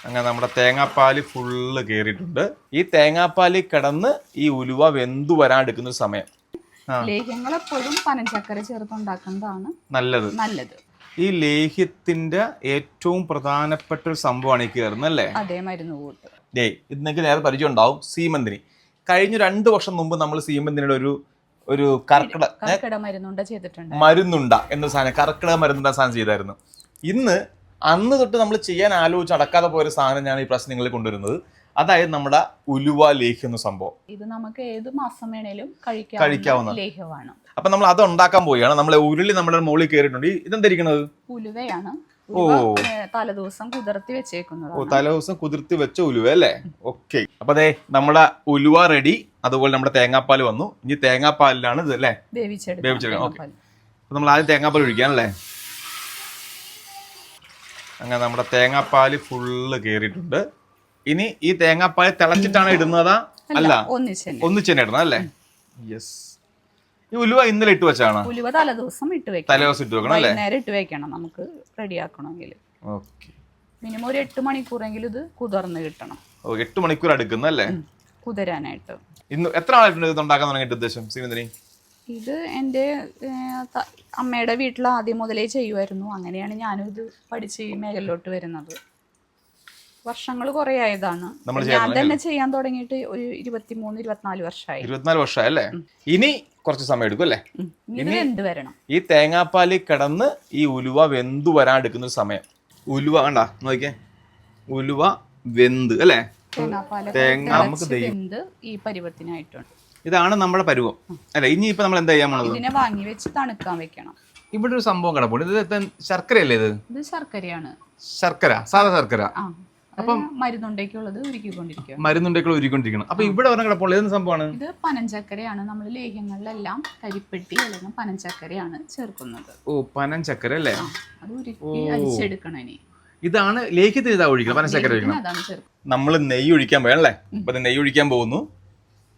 അങ്ങനെ നമ്മുടെ തേങ്ങാപ്പാല് ഫുള്ള് കയറിയിട്ടുണ്ട്. ഈ തേങ്ങാപ്പാല് കിടന്ന് ഈ ഉലുവ വെന്തു വരാൻ എടുക്കുന്ന സമയം. ലേഹ്യങ്ങൾ എപ്പോഴും പനഞ്ചക്കര ചേർത്തുണ്ടാക്കുന്നതാണ് നല്ലത്. ഈ ലേഹ്യത്തിന്റെ ഏറ്റവും പ്രധാനപ്പെട്ട ഒരു സംഭവമാണ് ഈ കയറുന്നത് അല്ലേ? അതേ മരുന്ന് കൂട്ട്. ഇന്നേക്ക് നേരെ പരിചയം ഉണ്ടാവും സീമന്തിനി. കഴിഞ്ഞ 2 വർഷം മുമ്പ് നമ്മൾ സീമന്തിനിയുടെ ഒരു കർക്കിടക മരുന്നുണ്ട ചെയ്തിട്ടുണ്ട്. മരുന്നുണ്ട എന്ന സാധനം, കർക്കിടക മരുന്നുണ്ട സാധനം ചെയ്തായിരുന്നു. അന്ന് തൊട്ട് നമ്മൾ ചെയ്യാൻ ആലോചിച്ച് അടക്കാതെ പോയൊരു സാധനം ഞാൻ ഈ പ്രാവശ്യം നിങ്ങളിൽ കൊണ്ടുവരുന്നത്. അതായത് നമ്മുടെ ഉലുവ ലേഹ്യം എന്ന സംഭവം. ഇത് നമുക്ക് ഏത് മാസം വേണേലും കഴിക്കാവുന്ന ലേഹ്യമാണ്. അപ്പൊ നമ്മൾ അത് ഉണ്ടാക്കാൻ പോവുകയാണ്. നമ്മളെ ഉരുളി നമ്മുടെ മുകളിൽ കയറിയിട്ടുണ്ട്. ഇതെന്തായിരിക്കണത്? ഉലുവയാണ്. തലേദിവസം കുതിർത്തി വെച്ചേക്കുന്നത്. തലേദിവസം കുതിർത്തി വെച്ച ഉലുവ അല്ലേ? ഓക്കെ. അപ്പൊ അതെ നമ്മുടെ ഉലുവ റെഡി. അതുപോലെ നമ്മുടെ തേങ്ങാപ്പാൽ വന്നു. ഇനി തേങ്ങാപ്പാലിലാണ് ഇത് അല്ലേ വേവിച്ചെടുക്കണം. ഓക്കെ. അപ്പൊ നമ്മൾ ആദ്യം തേങ്ങാപ്പാൽ ഒഴിക്കാനല്ലേ. അങ്ങനെ നമ്മുടെ തേങ്ങാപ്പാല് ഫുള്ള് കയറിയിട്ടുണ്ട്. ഇനി ഈ തേങ്ങാപ്പാൽ തിളച്ചിട്ടാണ് ഇടുന്നതാ? അല്ല, ഒന്നിച്ച് തന്നെ ഇടണം അല്ലേ? യെസ്. ഈ ഉലുവ ഇന്നലെ ഇട്ട് വെച്ചാണ്? ഉലുവ തലേദിവസം ഇട്ട് വെക്കണം അല്ലേ? നേരെ ഇട്ട് വെക്കണം നമുക്ക് റെഡിയാക്കണമെങ്കിൽ. ഓക്കെ. മിനിമം ഒരു 8 മണിക്കൂറെങ്കിലും ഇത് കുതിർന്ന് കിട്ടണം. 8 മണിക്കൂർ എടുക്കുന്നല്ലേ കുതിരാനായിട്ട്? ഇന്ന് എത്ര ആളായിട്ടുണ്ട് ഇത് ഉണ്ടാക്കാൻ തുടങ്ങിയിട്ട് ഉദ്ദേശം സീമന്തിനി? ഇത് എൻ്റെ അമ്മയുടെ വീട്ടിൽ ആദ്യം മുതലേ ചെയ്യുമായിരുന്നു. അങ്ങനെയാണ് ഞാനും ഇത് പഠിച്ച് ഈ മേഖലയിലോട്ട് വരുന്നത്. വർഷങ്ങൾ കുറെ ആയതാണ്. ഞാൻ തന്നെ ചെയ്യാൻ തുടങ്ങിയിട്ട് ഒരു 23-24 വർഷമായി. 24 വർഷമായി അല്ലേ? ഇനി കുറച്ച് സമയം എടുക്കും അല്ലേ? ഇത് വെന്ത് വരണം. ഈ തേങ്ങാപ്പാല് കിടന്ന് ഈ ഉലുവ വെന്തു വരാൻ എടുക്കുന്ന ഒരു സമയം. ഉലുവ കണ്ടാ നോക്കിയേ, ഉലുവ വെന്ത് അല്ലേ? വെന്ത് ഈ പരുവത്തിനായിട്ടുണ്ട്. ഇതാണ് നമ്മുടെ പരുവം അല്ലെ? ഇനി ഇപ്പൊ നമ്മൾ എന്താ ചെയ്യാൻ പോണത്? ഇതിനെ വാങ്ങി വെച്ച് തണുക്കാൻ വെക്കണം. ഇവിടെ ഒരു സംഭവം കിടപ്പുണ്ട്. ഇത് ശർക്കരയല്ലേ? ഇത് ശർക്കരയാണ്. ശർക്കര, സാധാ ശർക്കര. അപ്പം മരുന്നുണ്ടേക്കുള്ളത് ഉരുക്കൊണ്ടിരിക്കണം. അപ്പൊ ഇവിടെ കിടപ്പുള്ളത് എന്ത് സംഭവമാണ്? ഇത് പനഞ്ചക്കരയാണ്. നമ്മൾ ലേഹ്യങ്ങളിലെല്ലാം കരിപ്പെട്ടി അല്ലെങ്കിൽ പനഞ്ചക്കരയാണ് ചേർക്കുന്നത്. ഓ, പനഞ്ചക്കര അല്ലേ? അത് ഉരുക്കി അരിച്ചെടുക്കണം. ഇനി ഇതാണ് ലേഹ്യത്തിന് ഇതാ ഒഴിക്കണം, പനഞ്ചക്കര ഒഴിക്കണം. നമ്മൾ നെയ്യ് ഒഴിക്കാൻ പോയാ അല്ലേ? അപ്പൊ നെയ്യ് ഒഴിക്കാൻ പോകുന്നു.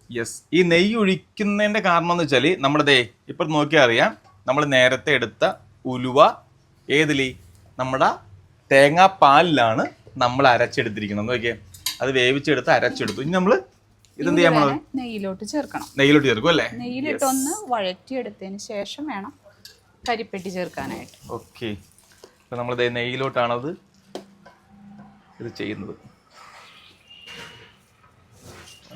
യെസ്. ഈ നെയ്യ് ഒഴിക്കുന്നതിന്റെ കാരണം എന്ന് വെച്ചാല് നമ്മുടെ ഇപ്പൊ നോക്കിയാൽ അറിയാം, നമ്മൾ നേരത്തെ എടുത്ത ഉലുവ ഏതില്? നമ്മുടെ തേങ്ങാപ്പാലിലാണ് നമ്മൾ അരച്ചെടുത്തിരിക്കുന്നത്. നോക്കിയേ, അത് വേവിച്ചെടുത്ത് അരച്ചെടുത്തു. ഇനി നമ്മള് ഇതെന്ത് ചെയ്യാൻ പോണത്? നെയ്യിലോട്ട് ചേർക്കണം. നെയ്യിലോട്ട് ചേർക്കും അല്ലേ? നെയ്യിലിട്ടൊന്ന് വഴറ്റിയെടുത്തതിന് ശേഷം വേണം കരിപ്പെട്ടി ചേർക്കാനായിട്ട്. ഓക്കെ. അപ്പൊ നമ്മൾ നെയ്യിലോട്ടാണത് ഇത് ചെയ്യുന്നത്.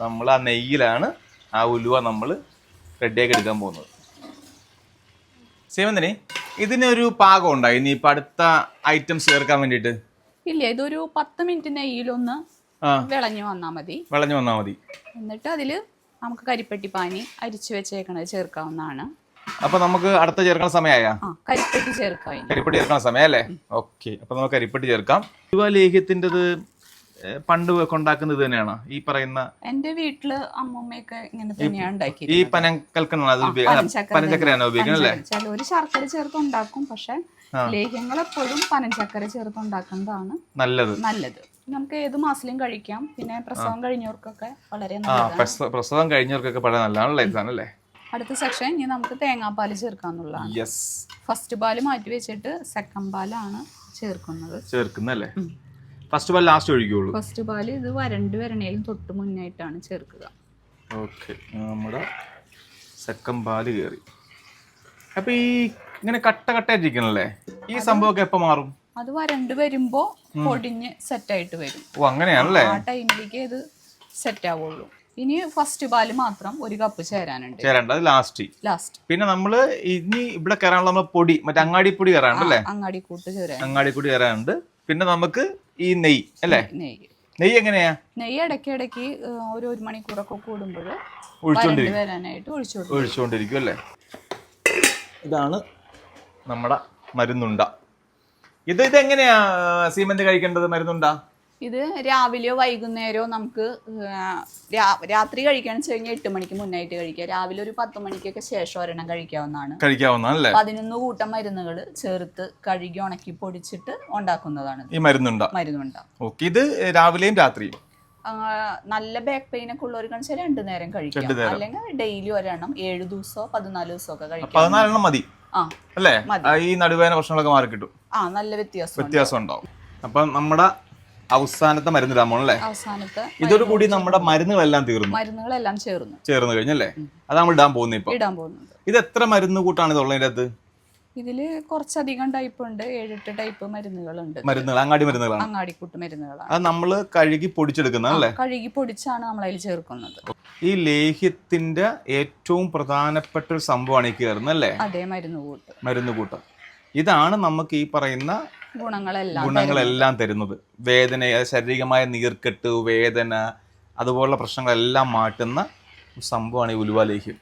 നമ്മൾ ആ നെയ്യിലാണ് ആ ഉലുവ നമ്മൾ റെഡിയാക്കി എടുക്കാൻ പോകുന്നത്. സീമന്തിനി, ഇതിനൊരു പാകം ഉണ്ടായി ഇനി ഇപ്പൊ അടുത്ത ഐറ്റംസ് ചേർക്കാൻ വേണ്ടിട്ട്? ഇല്ല, ഇതൊരു 10 മിനിറ്റ് നെയ്യിലൊന്ന് വിളഞ്ഞു വന്നാൽ മതി. എന്നിട്ട് അതില് നമുക്ക് കരിപ്പെട്ടി പാനി അരിച്ചു വെച്ചേക്കണത് ചേർക്കാവുന്നതാണ്. അപ്പൊ നമുക്ക് അടുത്ത ചേർക്കുന്ന സമയമായാ? കരിപ്പെട്ടി ചേർക്കുന്ന സമയം അല്ലേ? ഓക്കെ. അപ്പൊ നമുക്ക് കരിപ്പെട്ടി ചേർക്കാം. ഉലുവ ലേഹ്യത്തിൻ്റെത് പണ്ട് ഉണ്ടാക്കുന്നത് തന്നെയാണ് ഈ പറയുന്ന? എന്റെ വീട്ടില് അമ്മൂമ്മയൊക്കെ ഇങ്ങനെ തന്നെയാണ് ഉണ്ടാക്കിയത്. ഈ പനഞ്ചക്കരയാണ് ഉപയോഗിക്കുന്നത് അല്ലേ? ചിലര് ശർക്കര ചേർത്ത് ഉണ്ടാക്കും, പക്ഷെ ലേഹ്യങ്ങൾ എപ്പോഴും പനഞ്ചക്കര ചേർത്ത് ഉണ്ടാക്കുന്നതാണ് നല്ലത്. നമുക്ക് ഏത് മാസത്തിലും കഴിക്കാം. പിന്നെ പ്രസവം കഴിഞ്ഞവർക്കൊക്കെ വളരെ നല്ലതാണ്. പ്രസവം കഴിഞ്ഞവർക്കൊക്കെ വളരെ നല്ലതാണല്ലേ ഇതാണല്ലേ? അടുത്ത സെക്ഷൻ ഇനി നമുക്ക് തേങ്ങാപ്പാല് ചേർക്കാന്നുള്ളതാണ്. ഫസ്റ്റ് പാല് മാറ്റി വെച്ചിട്ട് സെക്കൻഡ് പാലാണ് ചേർക്കുന്നല്ലേ? ഫസ്റ്റ് പാൽ ലാസ്റ്റ് ഒഴിക്കുള്ളൂ. ഫസ്റ്റ് പാല് ഇത് വരണേലും തൊട്ട് മുന്നായിട്ടാണ് ചേർക്കുക. ഓക്കെ. നമ്മുടെ സെക്കൻഡ് പാല് കയറി. അപ്പൊ ഈ ഇങ്ങനെ കട്ടയായിട്ടിരിക്കണല്ലേ, ഈ സംഭവമൊക്കെ എപ്പോ മാറും? അത് വരണ്ട് വരുമ്പോ പൊടിഞ്ഞ് സെറ്റായിട്ട് വരും. ഓ, അങ്ങനെയാണല്ലേ? ആ ടൈമിലേക്ക് ഇത് സെറ്റ് ആവുള്ളൂ. ഇനി ഫസ്റ്റ് പാല് മാത്രം 1 കപ്പ് ചേരാനുണ്ട്. അത് ലാസ്റ്റ്. പിന്നെ നമ്മള് ഇനി ഇവിടെ കയറാനുള്ള നമ്മൾ പൊടി, മറ്റേ അങ്ങാടിപ്പൊടി കയറാനുണ്ടല്ലേ? അങ്ങാടിക്കൂട്ട് കയറാനുണ്ട്. പിന്നെ നമുക്ക് ഈ നെയ്യ് അല്ലേ? നെയ്യ് എങ്ങനെയാ? നെയ്യ് ഇടയ്ക്ക് ഒരു 1 മണിക്കൂറൊക്കെ കൂടുമ്പോൾ ഒഴിച്ചുകൊണ്ടിരിക്കും അല്ലേ? ഇതാണ് നമ്മുടെ മരുന്നുണ്ട. ഇതെങ്ങനെയാ സീമന്തി കഴിക്കേണ്ടത് മരുന്നുണ്ട? ഇത് രാവിലെയോ വൈകുന്നേരമോ നമുക്ക് രാത്രി കഴിക്കാന്ന് വെച്ച് കഴിഞ്ഞാൽ 8 മണിക്ക് മുന്നായിട്ട് കഴിക്കുക. രാവിലെ ഒരു 10 മണിക്കൊക്കെ ശേഷം ഒരെണ്ണം കഴിക്കാവുന്നതാണ്. 11 കൂട്ടം മരുന്നുകൾ ചേർത്ത് കഴുകി ഉണക്കി പൊടിച്ചിട്ട് ഉണ്ടാക്കുന്നതാണ് ഈ മരുന്നുണ്ട. ഇത് രാവിലെയും രാത്രിയും നല്ല ബാക്ക് പെയിൻ ഒക്കെ ഉള്ളവർക്ക് 2 നേരം കഴിക്കാം. അല്ലെങ്കിൽ ഡെയിലി ഒരെണ്ണം 7 ദിവസമോ 14 ദിവസമോ ഒക്കെ കഴിക്കാം. 14 മതി അല്ലേ? ഈ നടുവേദന പ്രശ്നങ്ങളൊക്കെ മാറി കിട്ടും. നല്ല വ്യത്യാസം ഉണ്ടാവും. അപ്പൊ നമ്മുടെ അവസാനത്തെ മരുന്ന് ഇടാൻ പോകണം അല്ലേ? അവസാനത്തെ ഇതോടുകൂടി നമ്മുടെ മരുന്നുകളെല്ലാം മരുന്നുകളെല്ലാം ചേർന്ന് കഴിഞ്ഞല്ലേ? അത് നമ്മൾ ഇടാൻ പോകുന്നത് ഇപ്പൊ. ഇത് എത്ര മരുന്ന് കൂട്ടാണ് ഇത് ഉള്ളതിന്റെ അകത്ത്? ഇതില് കുറച്ചധികം ടൈപ്പ് ഉണ്ട്. 7-8 ടൈപ്പ് മരുന്നുകളുണ്ട്. അങ്ങാടി മരുന്നുകളാണ്, അങ്ങാടിക്കൂട്ട് മരുന്നുകളാണ്. അത് നമ്മള് കഴുകി പൊടിച്ചെടുക്കുന്നതല്ലേ? കഴുകി പൊടിച്ചാണ് നമ്മൾ അതിൽ ചേർക്കുന്നത്. ഈ ലേഹ്യത്തിന്റെ ഏറ്റവും പ്രധാനപ്പെട്ട ഒരു സംഭവമാണ് ഈ കയറുന്നത് അല്ലേ? അതെ, മരുന്ന് കൂട്ട്. ഇതാണ് നമുക്ക് ഈ പറയുന്ന ഗുണങ്ങളെല്ലാം തരുന്നത്. വേദന, ശാരീരികമായ നീർക്കെട്ട്, വേദന, അതുപോലുള്ള പ്രശ്നങ്ങളെല്ലാം മാറ്റുന്ന സംഭവമാണ് ഈ ഉലുവ ലേഹ്യം.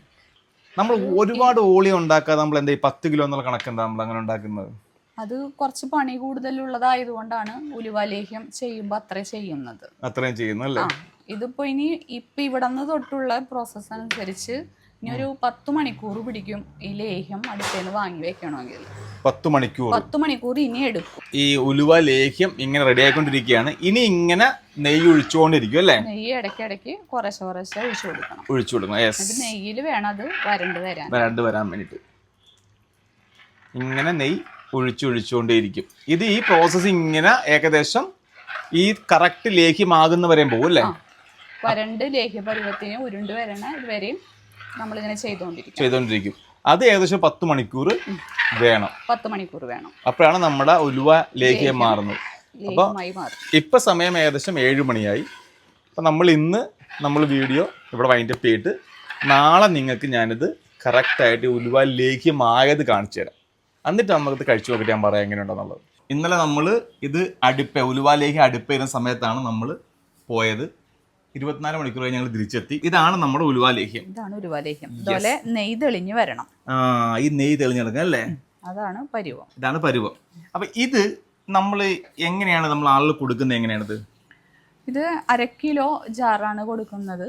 നമ്മൾ ഒരുപാട് ഓളി ഉണ്ടാക്കാതെ നമ്മൾ എന്താ 10 കിലോ എന്നുള്ള കണക്കെന്താ നമ്മൾ അങ്ങനെ ഉണ്ടാക്കുന്നത്? അത് കുറച്ച് പണി കൂടുതലുള്ളതായതുകൊണ്ടാണ് ഉലുവ ലേഹ്യം ചെയ്യുമ്പോൾ അത്രയും ചെയ്യുന്നത്. ഇതിപ്പോ ഇപ്പൊ ഇവിടെ നിന്ന് തൊട്ടുള്ള പ്രോസസ് അനുസരിച്ച് ഇനി ഒരു 10 മണിക്കൂർ പിടിക്കും ഈ ലേഹ്യം അടുത്തേന്ന് വാങ്ങി വെക്കണമെങ്കിൽ. 10 മണിക്കൂർ ഇനി എടുക്കും. ഈ ഉലുവ ലേഹ്യം ഇങ്ങനെ റെഡി ആയിക്കൊണ്ടിരിക്കുകയാണ്. ഇനി ഇങ്ങനെ നെയ്യ് ഒഴിച്ചുകൊണ്ടിരിക്കും അല്ലേ? നെയ്യ് ഇടയ്ക്കിടയ്ക്ക് കുറേശ്ശെ ഒഴിച്ചു കൊടുക്കണം. നെയ്യിൽ വേണം അത് വരണ്ട് വരാൻ വേണ്ടിട്ട് ഇങ്ങനെ നെയ്യ് ഒഴിച്ചുകൊണ്ടേയിരിക്കും. ഇത് ഈ പ്രോസസ് ഇങ്ങനെ ഏകദേശം ഈ കറക്റ്റ് ലേഹ്യമാകുന്നവരെ പോകും അല്ലേ? വരണ്ട് ലേഹ്യ പരുവത്തിന് ഉരുണ്ട് വരണ ഇതുവരെയും നമ്മളിങ്ങനെ ചെയ്തോണ്ടിരിക്കും. അത് ഏകദേശം 10 മണിക്കൂർ വേണം. 10 മണിക്കൂർ വേണം. അപ്പോഴാണ് നമ്മുടെ ഉലുവ ലേഹ്യം മാറുന്നത്. അപ്പൊ ഇപ്പൊ സമയം ഏകദേശം 7 മണിയായി. അപ്പൊ നമ്മൾ വീഡിയോ ഇവിടെ വൈൻഡപ്പ് ചെയ്തിട്ട് നാളെ നിങ്ങൾക്ക് ഞാനിത് കറക്റ്റായിട്ട് ഉലുവ ലേഹ്യമായത് കാണിച്ചു തരാം. എന്നിട്ട് നമുക്കത് കഴിച്ചു നോക്കിയിട്ട് ഞാൻ പറയാം എങ്ങനെയുണ്ടെന്നുള്ളത്. ഇന്നലെ നമ്മൾ ഇത് ഉലുവ ലേഹ്യം അടുപ്പ് ചെയ്യുന്ന സമയത്താണ് നമ്മൾ പോയത്. 24 മണിക്കൂർ കഴിഞ്ഞ് ഞങ്ങൾ തിരിച്ചെത്തി. ഇതാണ് നമ്മുടെ ഉലുവ ലേഹ്യം. ഇതുപോലെ നെയ്യ് തെളിഞ്ഞ് വരണം. ഈ നെയ്യ് തെളിഞ്ഞെടുക്കുക അല്ലേ? ഇതാണ് പരുവം. അപ്പൊ ഇത് നമ്മൾ എങ്ങനെയാണ് നമ്മൾ ആളുകൾ കൊടുക്കുന്നത്? എങ്ങനെയാണിത്? ഇത് 1/2 കിലോ ജാറാണ് കൊടുക്കുന്നത്.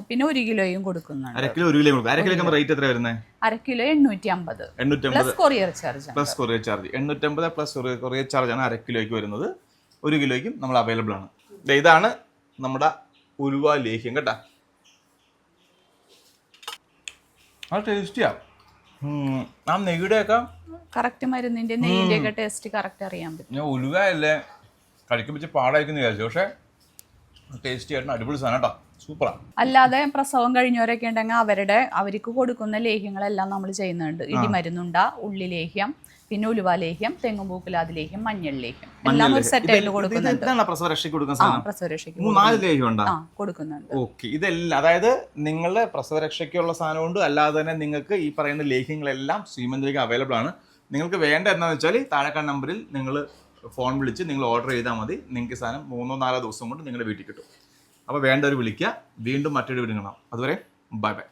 പിന്നെ 1 കിലോയും കൊടുക്കുന്നുണ്ട്. 1/2 കിലോ 1 കിലോ കൊടുക്കും. 1/2 കിലോ റേറ്റ് എത്ര വരുന്നത്? 1/2 kilo 850 plus courier charge. 850 plus courier charge ആണ് 1/2 കിലോയ്ക്ക് വരുന്നത്. 1 കിലോയ്ക്കും നമ്മൾ അവൈലബിൾ ആണ്. ഇതാണ് നമ്മുടെ ഉലുവ ലേഹ്യം കേട്ടാ. അത് ടേസ്റ്റിയാ. ആ നെയ്യുടെയൊക്കെ കറക്റ്റ് മരുന്നിന്റെ നെയ്യിന്റെ ഒക്കെ ടേസ്റ്റ് കറക്റ്റ് അറിയാൻ പറ്റും. ഞാൻ ഉലുവ അല്ലേ കഴിക്കാൻ വെച്ച് പാടായിരിക്കും വിചാരിച്ചു. പക്ഷെ ടേസ്റ്റി ആയിട്ട് അടിപൊളി സാധനം കേട്ടോ. സൂപ്പറാണ്. അല്ലാതെ പ്രസവം കഴിഞ്ഞവരൊക്കെ ഉണ്ടെങ്കിൽ അവർക്ക് കൊടുക്കുന്ന ലേഹ്യങ്ങളെല്ലാം നമ്മൾ ചെയ്യുന്നുണ്ട്. ഇടിമരുന്നുണ്ട, ഉള്ളി ലേഹ്യം, പിന്നെ ഉലുവ ലേഹ്യം, തെങ്ങുംപൂക്കുലാതി ലേഹ്യം, മഞ്ഞൾ ലേഹ്യം എല്ലാം ഒരു സെറ്റായിട്ട് കൊടുക്കുന്നുണ്ട്. ഓക്കെ, ഇതെല്ലാം അതായത് നിങ്ങളുടെ പ്രസവരക്ഷയ്ക്കുള്ള സാധനമുണ്ട്. അല്ലാതെ തന്നെ നിങ്ങൾക്ക് ഈ പറയുന്ന ലേഹ്യങ്ങളെല്ലാം ശ്രീമന്തിലേക്ക് അവൈലബിൾ ആണ്. നിങ്ങൾക്ക് വേണ്ട എന്താണെന്ന് വെച്ചാൽ താഴെക്കാട് നമ്പറിൽ നിങ്ങൾ ഫോൺ വിളിച്ച് നിങ്ങൾ ഓർഡർ ചെയ്താൽ മതി. നിങ്ങൾക്ക് സാധനം 3-4 ദിവസം കൊണ്ട് നിങ്ങളുടെ വീട്ടിൽ കിട്ടും. അപ്പോൾ വേണ്ടവർ വിളിക്കുക. വീണ്ടും മറ്റൊരു വീഡിയോ കാണാം. അതുവരെ ബൈ ബൈ.